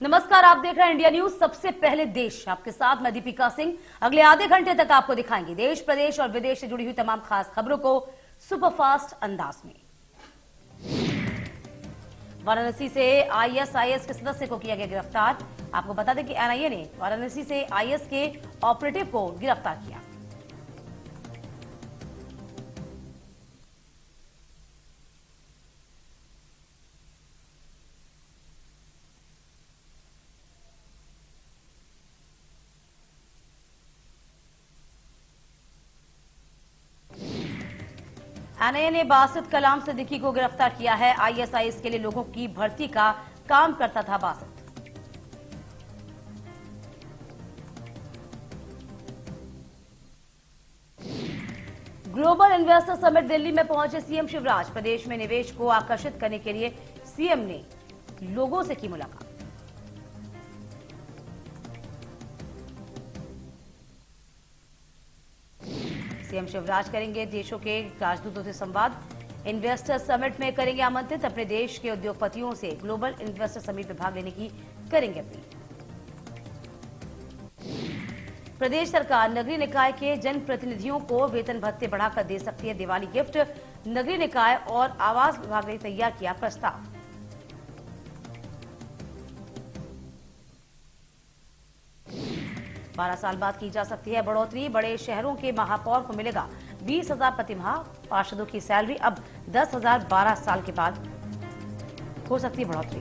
नमस्कार, आप देख रहे हैं इंडिया न्यूज। सबसे पहले देश, आपके साथ मैं दीपिका सिंह। अगले आधे घंटे तक आपको दिखाएंगे देश, प्रदेश और विदेश से जुड़ी हुई तमाम खास खबरों को सुपरफास्ट अंदाज में। वाराणसी से आईएसआईएस के सदस्य को किया गया गिरफ्तार। आपको बता दें कि एनआईए ने वाराणसी से आईएस के ऑपरेटिव को गिरफ्तार किया। एनआईए ने बासित कलाम सिद्दीकी को गिरफ्तार किया है। आईएसआईएस के लिए लोगों की भर्ती का काम करता था Basit. Global investor summit Delhi में पहुंचे सीएम शिवराज। प्रदेश में निवेश को आकर्षित करने के लिए सीएम ने लोगों से की मुलाकात। सीएम शिवराज करेंगे देशों के राजदूतों से संवाद। इन्वेस्टर समिट में करेंगे आमंत्रित। अपने देश के उद्योगपतियों से ग्लोबल इन्वेस्टर समिट में भाग लेने की करेंगे अपील। प्रदेश सरकार नगरीय निकाय के जनप्रतिनिधियों को वेतन भत्ते बढ़ाकर दे सकती है दिवाली गिफ्ट। नगरीय निकाय और आवास विभाग ने तैयार किया प्रस्ताव। बारह साल बाद की जा सकती है बढ़ोतरी। बड़े शहरों के महापौर को मिलेगा 20,000 प्रतिमाह। पार्षदों की सैलरी अब 10,000। 12 साल के बाद हो सकती है बढ़ोतरी।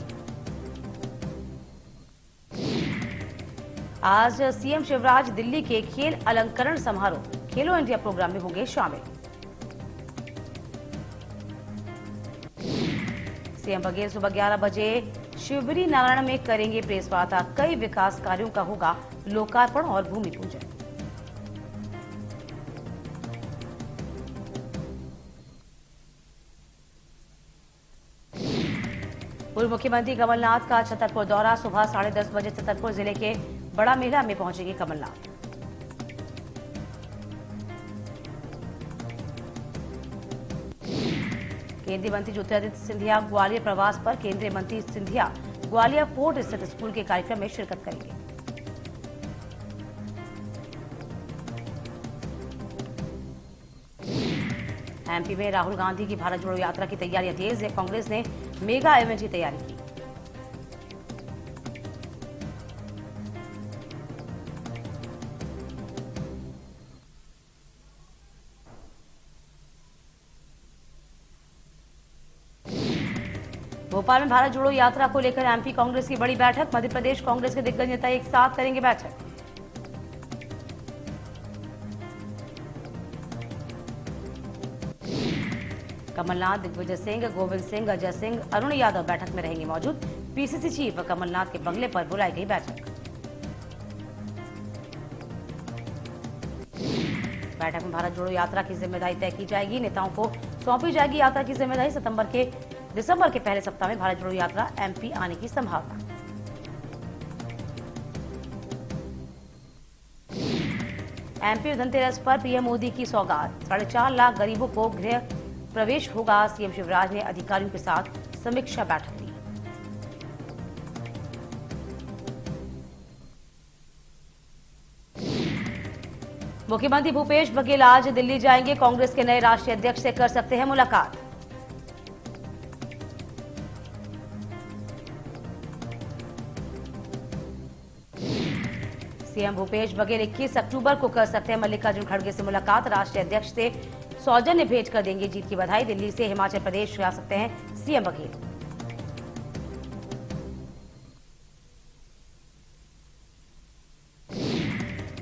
आज सीएम शिवराज दिल्ली के खेल अलंकरण समारोह खेलो इंडिया प्रोग्राम में होंगे शामिल। सीएम बघेल सुबह 11 बजे शिवबरी नारायण में करेंगे प्रेस वार्ता। कई विकास कार्यों का होगा लोकार्पण और भूमि पूजन। पूर्व मुख्यमंत्री कमलनाथ का छतरपुर दौरा। सुबह 10:30 बजे छतरपुर जिले के बड़ा मेला में पहुंचेंगे कमलनाथ। केंद्रीय मंत्री ज्योतिरादित्य सिंधिया ग्वालियर प्रवास पर। केंद्रीय मंत्री सिंधिया ग्वालियर फोर्ट स्थित स्कूल के कार्यक्रम में शिरकत करेंगे। एमपी में राहुल गांधी की भारत जोड़ो यात्रा की तैयारियां तेज है। कांग्रेस ने मेगा इवेंट की तैयारी की। भोपाल में भारत जोड़ो यात्रा को लेकर एमपी कांग्रेस की बड़ी बैठक। मध्य प्रदेश कांग्रेस के दिग्गज नेता एक साथ करेंगे बैठक। कमलनाथ, दिग्विजय सिंह, गोविंद सिंह, अजय सिंह, अरुण यादव बैठक में रहेंगे मौजूद। पीसीसी चीफ कमलनाथ के बंगले पर बुलाई गई बैठक। बैठक में भारत जोड़ो यात्रा की जिम्मेदारी तय की जाएगी। नेताओं को सौंपी जाएगी यात्रा की जिम्मेदारी। दिसंबर के पहले सप्ताह में भारत जोड़ो यात्रा एमपी आने की संभावना। एमपी धनतेरस पर पीएम मोदी की सौगात। 4.5 लाख गरीबों को गृह प्रवेश होगा। सीएम शिवराज ने अधिकारियों के साथ समीक्षा बैठक ली। मुख्यमंत्री भूपेश बघेल आज दिल्ली जाएंगे। कांग्रेस के नए राष्ट्रीय अध्यक्ष से कर सकते हैं मुलाकात। सीएम भूपेश बघेल 21 अक्टूबर को कर सकते हैं मल्लिकार्जुन खड़गे से मुलाकात। राष्ट्रीय अध्यक्ष से सौजन्य भेंट कर देंगे जीत की बधाई। दिल्ली से हिमाचल प्रदेश जा सकते हैं सीएम बघेल।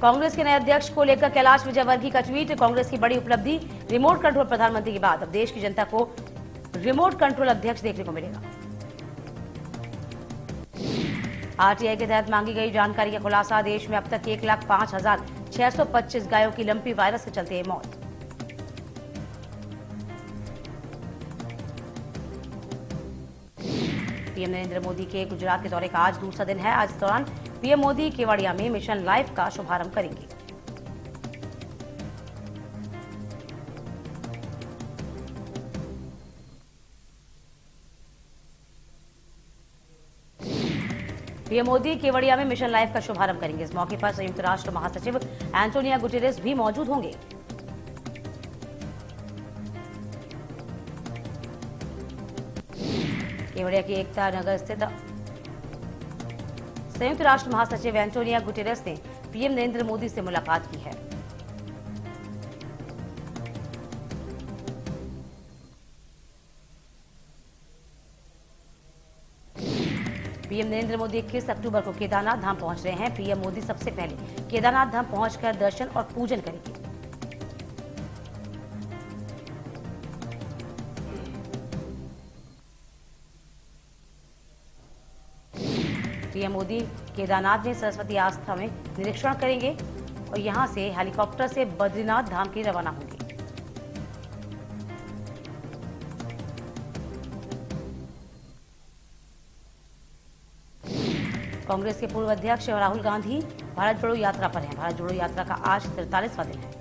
कांग्रेस के नए अध्यक्ष को लेकर कैलाश विजयवर्गीय का ट्वीट। कांग्रेस की बड़ी उपलब्धि, रिमोट कंट्रोल प्रधानमंत्री के बाद अब देश की जनता को रिमोट कंट्रोल अध्यक्ष देखने को मिलेगा। आरटीआई के तहत मांगी गई जानकारी का खुलासा। देश में अब तक 1,05,625 गायों की लंपी वायरस के चलते मौत। पीएम नरेंद्र मोदी के गुजरात के दौरे का आज दूसरा दिन है। आज इस दौरान पीएम मोदी केवड़िया में मिशन लाइफ का शुभारंभ करेंगे। पीएम मोदी केवड़िया में मिशन लाइफ का शुभारंभ करेंगे। इस मौके पर संयुक्त राष्ट्र महासचिव एंटोनियो गुटेरेस भी मौजूद होंगे। केवड़िया की एकता नगर स्थित संयुक्त राष्ट्र महासचिव एंटोनियो गुटेरेस ने पीएम नरेंद्र मोदी से मुलाकात की है। पीएम नरेंद्र मोदी 21 अक्टूबर को केदारनाथ धाम पहुंच रहे हैं। पीएम मोदी सबसे पहले केदारनाथ धाम पहुंचकर दर्शन और पूजन करेंगे। पीएम मोदी केदारनाथ में सरस्वती आश्रम में निरीक्षण करेंगे और यहां से हेलीकॉप्टर से बद्रीनाथ धाम के लिए रवाना होंगे। कांग्रेस के पूर्व अध्यक्ष राहुल गांधी भारत जोड़ो यात्रा पर हैं। भारत जोड़ो यात्रा का आज 43वां दिन है।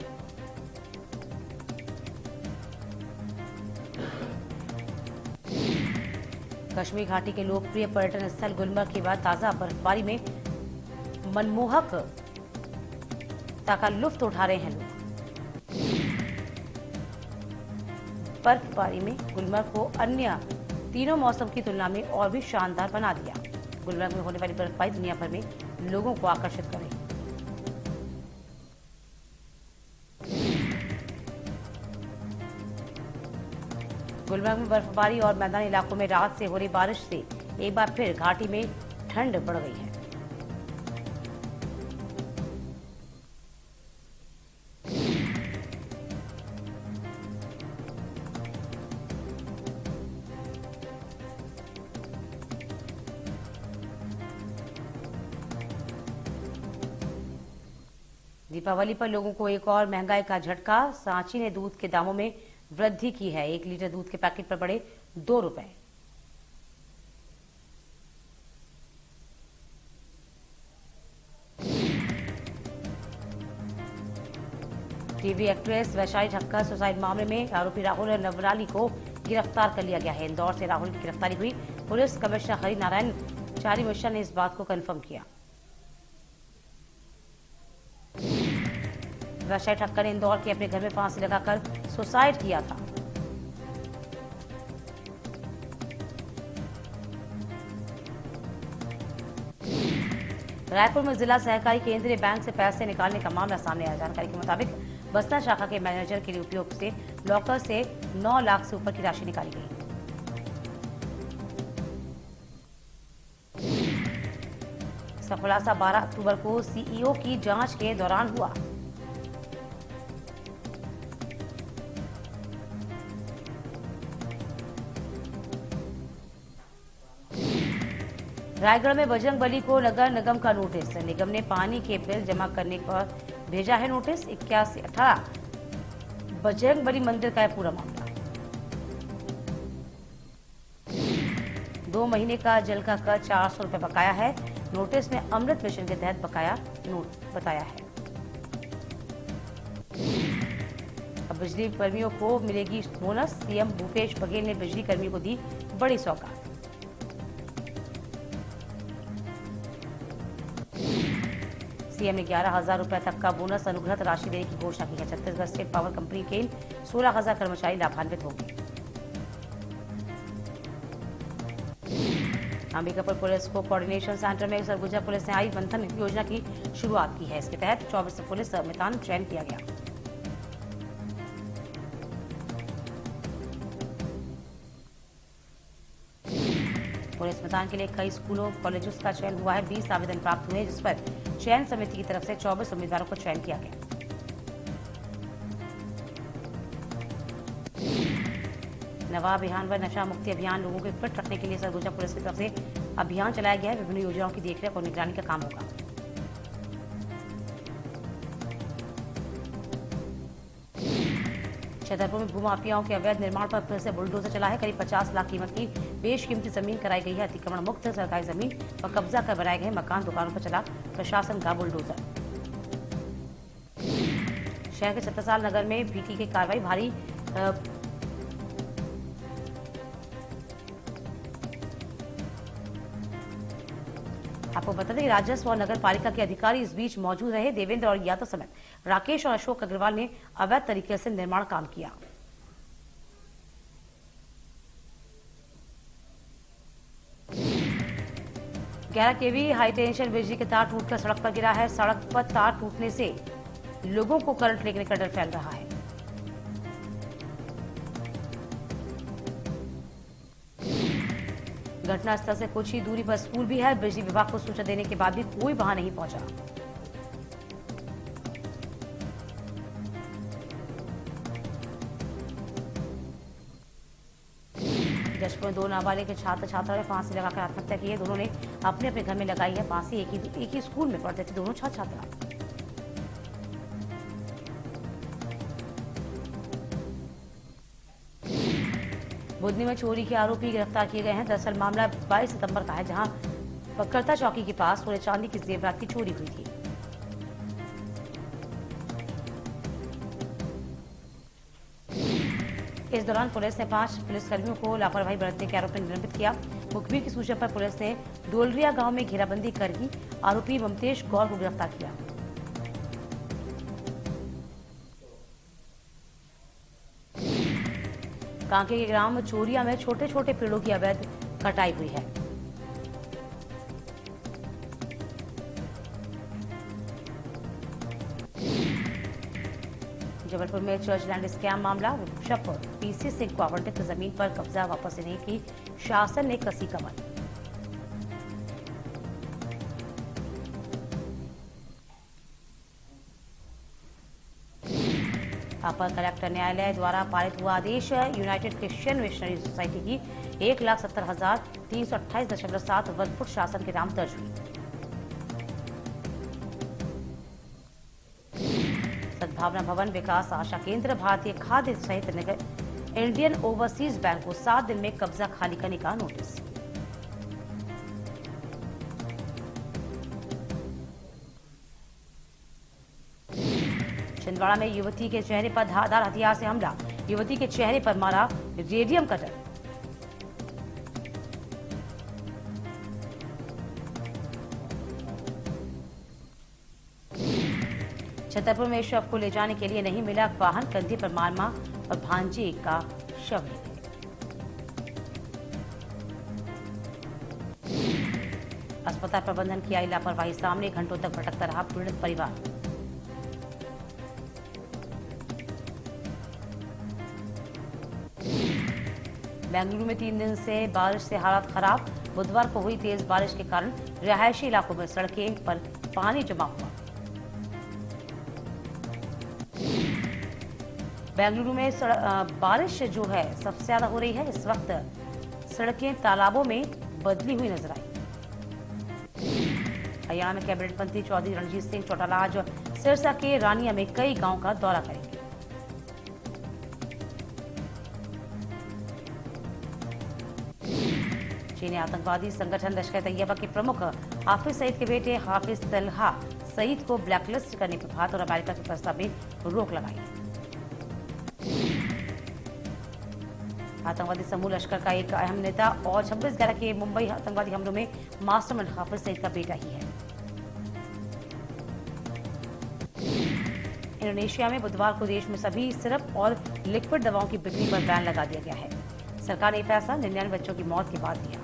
कश्मीर घाटी के लोकप्रिय पर्यटन स्थल गुलमर्ग के बाद ताजा बर्फबारी में मनमोहक का लुत्फ उठा रहे हैं लोग। बर्फबारी में गुलमर्ग को अन्य तीनों मौसम की तुलना में और भी शानदार बना दिया। गुलमर्ग में होने वाली बर्फबारी दुनिया भर में लोगों को आकर्षित करेगी। गुलमर्ग में बर्फबारी और मैदानी इलाकों में रात से हो रही बारिश से एक बार फिर घाटी में ठंड बढ़ गई है। दीपावली पर लोगों को एक और महंगाई का झटका। सांची ने दूध के दामों में वृद्धि की है। 1 लीटर दूध के पैकेट पर बढ़े 2 रुपए। TV actress Vaishali Thakkar suicide मामले में आरोपी राहुल नवलानी को गिरफ्तार कर लिया गया है। इंदौर से राहुल की गिरफ्तारी हुई। पुलिस कमिश्नर हरिनारायण चारी मिश्रा ने इस बात को कंफर्म किया। वैशाली ठक्कर ने इंदौर के अपने घर में फांसी लगाकर सुसाइड किया था। रायपुर में जिला सहकारी केंद्रीय बैंक से पैसे निकालने का मामला सामने आया। जानकारी के मुताबिक बसना शाखा के मैनेजर के लिए उपयोग से लॉकर से 9 लाख से ऊपर की राशि निकाली गई। इसका खुलासा 12 अक्टूबर को सीईओ की जांच के दौरान हुआ। रायगढ़ में बजरंगबली को नगर निगम का नोटिस। निगम ने पानी के बिल जमा करने पर भेजा है नोटिस। 81-18 बजरंगबली मंदिर का है पूरा मामला। 2 महीने का जल का कर 400 रुपए बकाया है। नोटिस में अमृत मिशन के तहत बकाया नोट बताया है। अब बिजली कर्मियों को मिलेगी बोनस। सीएम भूपेश बघेल ने बिजली कर्मियों को दी बड़ी सौगात। सीएम ने 11,000 रुपए तक का बोनस अनुग्रह राशि देने की घोषणा की है। छत्तीसगढ़ स्टेट पावर कंपनी के 16,000 कर्मचारी लाभान्वित होंगे। अंबिकापुर पुलिस को कोऑर्डिनेशन सेंटर में सरगुजा पुलिस ने आई मंथन योजना की शुरुआत की है। इसके तहत 24 पुलिस मैदान चयन किया गया। पुलिस मैदान के लिए कई स्कूलों कॉलेजों का चयन हुआ है। 20 आवेदन प्राप्त हुए, जिस पर चयन समिति की तरफ से 24 उम्मीदवारों को चयन किया गया। नवा अभियान व नशा मुक्ति अभियान लोगों को फिट रखने के लिए सरगुजा पुलिस की तरफ से अभियान चलाया गया है। विभिन्न योजनाओं की देखरेख और निगरानी का काम होगा। छतरपुर में भूमाफियाओं के अवैध निर्माण पर फिर से बुलडोजर चला है। करीब 50 लाख कीमत की बेशकीमती जमीन कराई गई है। अतिक्रमण मुक्त सरकारी जमीन पर कब्जा कर बनाए गए मकान दुकानों पर चला प्रशासन का बुलडोजर। शहर के छत्रसाल नगर में भी की गई कार्रवाई। भारी आपको बता दें राजस्व और नगर पालिका के अधिकारी इस बीच मौजूद रहे। देवेंद्र और यादव समेत राकेश और अशोक अग्रवाल ने अवैध तरीके से निर्माण काम किया। ग्यारह केवी हाई टेंशन बिजली के तार टूटकर सड़क पर गिरा है। सड़क पर तार टूटने से लोगों को करंट लगने का डर फैल रहा है। घटनास्थल से कुछ ही दूरी पर स्कूल भी है। बिजली विभाग को सूचना देने के बाद भी कोई वहां नहीं पहुंचा। जशपुर में दो नाबालिग छात्र छात्रा ने फांसी लगाकर आत्महत्या की है। दोनों ने अपने अपने घर में लगाई है फांसी। एक ही स्कूल में पढ़ते थे दोनों छात्र छात्रा। बुधनी में चोरी के आरोपी गिरफ्तार किए गए हैं। दरअसल मामला 22 सितंबर का है, जहां पकड़ता चौकी के पास सोने चांदी की जेवरात की चोरी हुई थी। इस दौरान पुलिस ने 5 पुलिसकर्मियों को लापरवाही बरतने के आरोप में निलंबित किया। मुखबिर की सूचना पर पुलिस ने डोलरिया गांव में घेराबंदी कर आरोपी ममतेश गौर को गिरफ्तार किया। कांके के ग्राम चोरिया में छोटे छोटे पेड़ों की अवैध कटाई हुई है। जबलपुर में चर्चलैंड स्कैम मामला। बिशप पीसी सिंह को आवंटित जमीन पर कब्जा वापस लेने की शासन ने कसी कमर। अपर कलेक्टर न्यायालय द्वारा पारित हुआ आदेश। यूनाइटेड क्रिश्चियन मिशनरी सोसाइटी की 1,70,328.7 वर्ग फुट शासन के नाम दर्ज हुई। सद्भावना भवन, विकास आशा केंद्र, भारतीय खाद्य सहित इंडियन ओवरसीज बैंक को 7 दिन में कब्जा खाली करने का नोटिस। छिंदवाड़ा में युवती के चेहरे पर धारदार हथियार से हमला। युवती के चेहरे पर मारा रेडियम कटर। छतरपुर में शव को ले जाने के लिए नहीं मिला वाहन। कंधे पर मामा और भांजे का शव ले गए। अस्पताल प्रबंधन की आई लापरवाही सामने। घंटों तक भटकता रहा पीड़ित परिवार। बेंगलुरु में 3 दिन से बारिश से हालात खराब। बुधवार को हुई तेज बारिश के कारण रिहायशी इलाकों में सड़कें पर पानी जमा हुआ। बेंगलुरु में बारिश जो है सबसे ज्यादा हो रही है। इस वक्त सड़कें तालाबों में बदली हुई नजर आई। हरियाणा में कैबिनेट मंत्री चौधरी रणजीत सिंह चौटाला आज सिरसा के रानिया में कई गांव का दौरा करेंगे। चीनी आतंकवादी संगठन लश्कर तैयबा के प्रमुख हाफिज सईद के बेटे हाफिज तलहा सईद को ब्लैकलिस्ट करने पर भारत और अमेरिका के प्रस्ताव में रोक लगाई। आतंकवादी समूह लश्कर का एक अहम नेता और 26/11 के मुंबई आतंकवादी हमलों में मास्टरमाइंड हाफिज सईद का बेटा ही है। इंडोनेशिया में बुधवार को देश में सभी सिरप और लिक्विड दवाओं की बिक्री पर बैन लगा दिया गया है। सरकार ने यह फैसला 99 बच्चों की मौत के बाद लिया।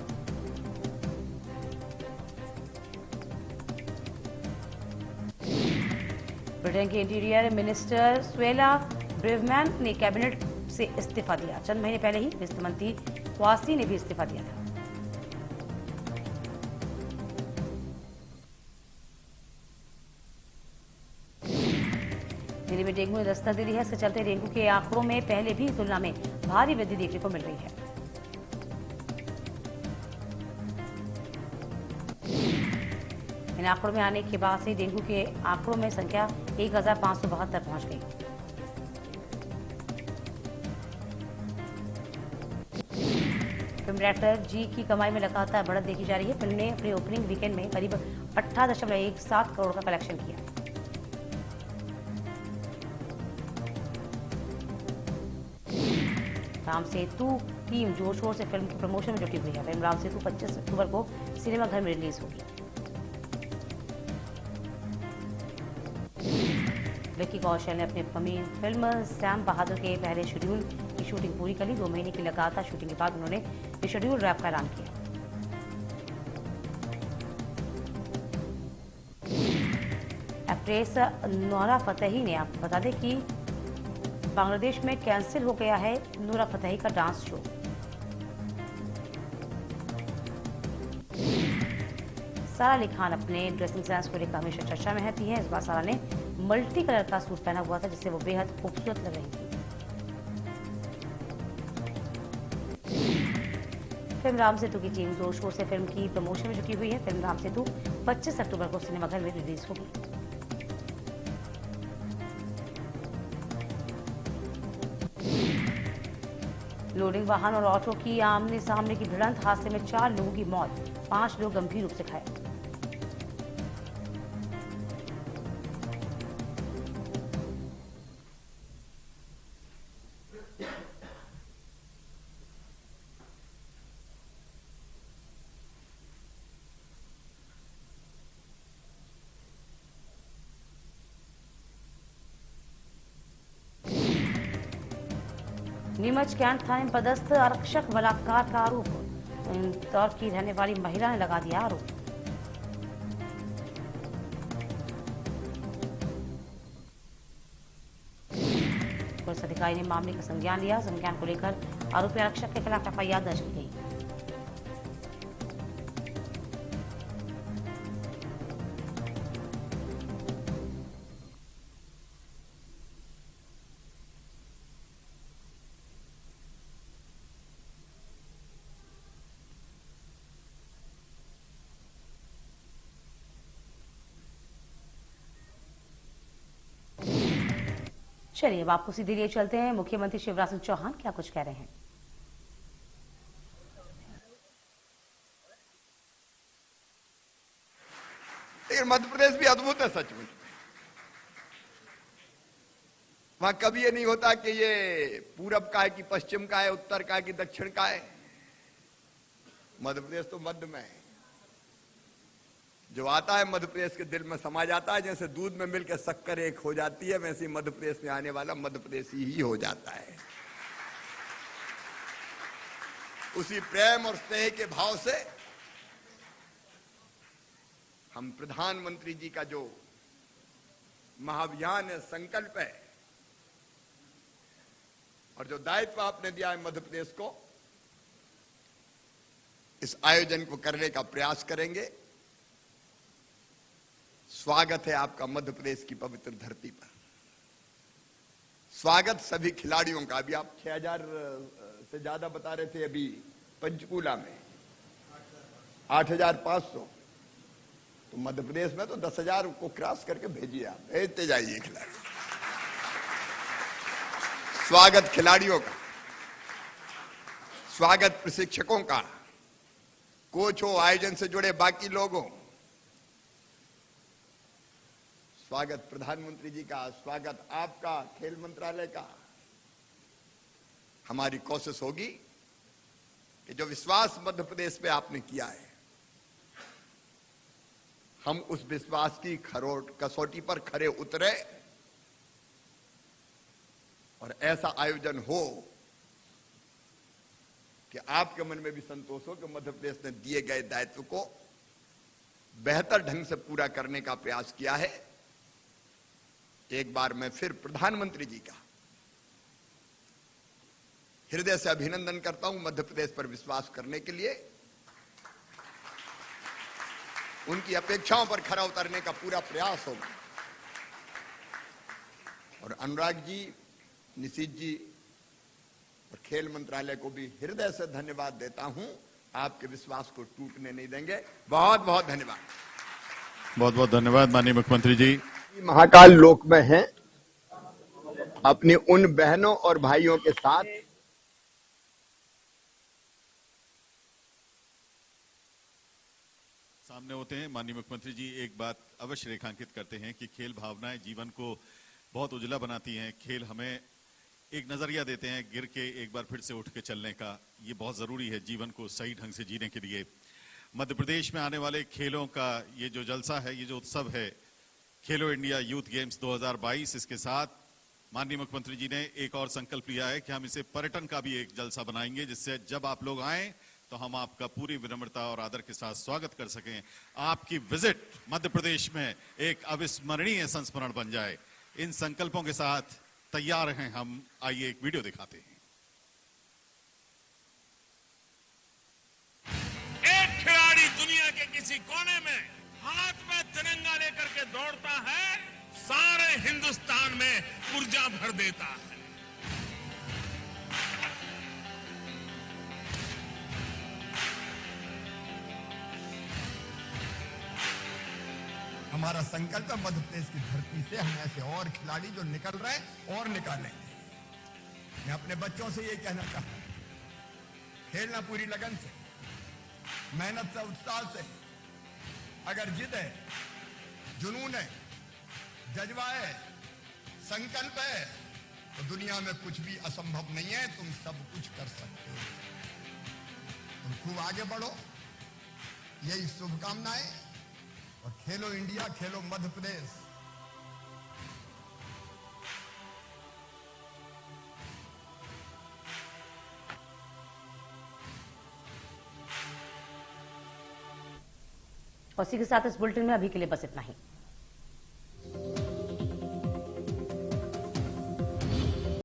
ब्रिटेन के इंटीरियर मिनिस्टर स्वेला ब्रेवमैन ने कैबिनेट से इस्तीफा दिया। चंद महीने पहले ही वित्त मंत्री क्वासी ने भी इस्तीफा दिया था। दिल्ली में डेंगू ने दस्तक दे दी है। इसके चलते डेंगू के आंकड़ों में पहले भी तुलना में भारी वृद्धि देखने को मिल रही है। इन आंकड़ों में आने के बाद से डेंगू के आंकड़ों में संख्या 1572 पहुंच गई। फिल्म डायरेक्टर जी की कमाई में लगातार बढ़त देखी जा रही है। फिल्म ने अपने ओपनिंग वीकेंड में करीब 18.17 करोड़ का कलेक्शन किया। राम सेतु टीम जोर शोर से फिल्म के प्रमोशन में जुटी हुई है। फिल्म राम सेतु 25 अक्टूबर को सिनेमा घर में रिलीज होगी। विक्की कौशल ने अपनी अपकमिंग फिल्म सैम बहादुर के पहले शेड्यूल की शूटिंग पूरी कर ली। 2 महीने की लगातार शूटिंग के बाद उन्होंने ये शेड्यूल रैप का ऐलान किया। एक्ट्रेस नूरा फतेही ने आपको बता दें कि बांग्लादेश में कैंसिल हो गया है नूरा फतेही का डांस शो। सारा अली खान अपने ड्रेसिंग सेंस को लेकर हमेशा चर्चा में रहती है। इस बार सारा ने मल्टी कलर का सूट पहना हुआ था जिससे वो बेहद खूबसूरत लग रही थी। फिल्म राम सेतु की टीम जोर शोर से फिल्म की प्रमोशन में जुटी हुई है। फिल्म राम सेतु 25 अक्टूबर को सिनेमाघर में रिलीज होगी। लोडिंग वाहन और ऑटो की आमने सामने की भिड़ंत हादसे में 4 लोगों की मौत, 5 लोग गंभीर रूप से घायल। नीमच कैंट थाने में पदस्थ आरक्षक बलात्कार का आरोप, इंदौर की रहने वाली महिला ने लगा दिया आरोप। पुलिस अधिकारी ने मामले का संज्ञान लिया। संज्ञान को लेकर आरोपी आरक्षक के खिलाफ एफआईआर दर्ज की गई। चलिए अब आपको सीधे लिए चलते हैं। मुख्यमंत्री शिवराज सिंह चौहान क्या कुछ कह रहे हैं। लेकिन मध्य प्रदेश भी अद्भुत है सचमुच। वहां कभी ये नहीं होता कि ये पूरब का है कि पश्चिम का है, उत्तर का है कि दक्षिण का है। मध्य प्रदेश तो मध्य में है। जो आता है मध्य प्रदेश के दिल में समा जाता है। जैसे दूध में मिलकर शक्कर एक हो जाती है, वैसे मध्य प्रदेश में आने वाला मध्य प्रदेशी ही हो जाता है। उसी प्रेम और स्नेह के भाव से हम प्रधानमंत्री जी का जो महाअभियान है, संकल्प है और जो दायित्व आपने दिया है मध्य प्रदेश को, इस आयोजन को करने का प्रयास करेंगे। स्वागत है आपका मध्य प्रदेश की पवित्र धरती पर। स्वागत सभी खिलाड़ियों का। अभी आप 6000 से ज्यादा बता रहे थे, अभी पंचकूला में 8500, तो मध्य प्रदेश में तो 10,000 को क्रॉस करके भेजिए। आप भेजते जाइए खिलाड़ी। स्वागत खिलाड़ियों का, स्वागत प्रशिक्षकों का, कोच हो, आयोजन से जुड़े बाकी लोगों, स्वागत प्रधानमंत्री जी का, स्वागत आपका, खेल मंत्रालय का। हमारी कोशिश होगी कि जो विश्वास मध्य प्रदेश पे आपने किया है, हम उस विश्वास की कसौटी पर खरे उतरे और ऐसा आयोजन हो कि आपके मन में भी संतोष हो कि मध्य प्रदेश ने दिए गए दायित्व को बेहतर ढंग से पूरा करने का प्रयास किया है। एक बार मैं फिर प्रधानमंत्री जी का हृदय से अभिनंदन करता हूं मध्य प्रदेश पर विश्वास करने के लिए। उनकी अपेक्षाओं पर खरा उतरने का पूरा प्रयास होगा। और अनुराग जी, निशित जी और खेल मंत्रालय को भी हृदय से धन्यवाद देता हूं। आपके विश्वास को टूटने नहीं देंगे। बहुत बहुत धन्यवाद। बहुत बहुत धन्यवाद माननीय मुख्यमंत्री जी। महाकाल लोक में हैं, अपनी उन बहनों और भाइयों के साथ सामने होते हैं। माननीय मुख्यमंत्री जी एक बात अवश्य रेखांकित करते हैं कि खेल भावनाएं जीवन को बहुत उजला बनाती हैं। खेल हमें एक नजरिया देते हैं गिर के एक बार फिर से उठ के चलने का। ये बहुत जरूरी है जीवन को सही ढंग से जीने के लिए। मध्य प्रदेश में आने वाले खेलों का ये जो जलसा है, ये जो उत्सव है, खेलो इंडिया यूथ गेम्स 2022, इसके साथ माननीय मुख्यमंत्री जी ने एक और संकल्प लिया है कि हम इसे पर्यटन का भी एक जलसा बनाएंगे, जिससे जब आप लोग आए तो हम आपका पूरी विनम्रता और आदर के साथ स्वागत कर सकें। आपकी विजिट मध्य प्रदेश में एक अविस्मरणीय संस्मरण बन जाए। इन संकल्पों के साथ तैयार हैं हम। आइए एक वीडियो दिखाते हैं। एक खिलाड़ी दुनिया के किसी कोने में हाथ में तिरंगा लेकर के दौड़ता है, सारे हिंदुस्तान में ऊर्जा भर देता है। हमारा संकल्प है मध्य प्रदेश की धरती से हम ऐसे और खिलाड़ी जो निकल रहे हैं और निकालेंगे। मैं अपने बच्चों से ये कहना चाहता हूं, खेलना पूरी लगन से, मेहनत से, उत्साह से। अगर जिद है, जुनून है, जज्बा है, संकल्प है, तो दुनिया में कुछ भी असंभव नहीं है। तुम सब कुछ कर सकते हो। तुम खूब आगे बढ़ो, यही शुभकामनाएं। और खेलो इंडिया, खेलो मध्य प्रदेश। और इसी के साथ इस बुलेटिन में अभी के लिए बस इतना ही।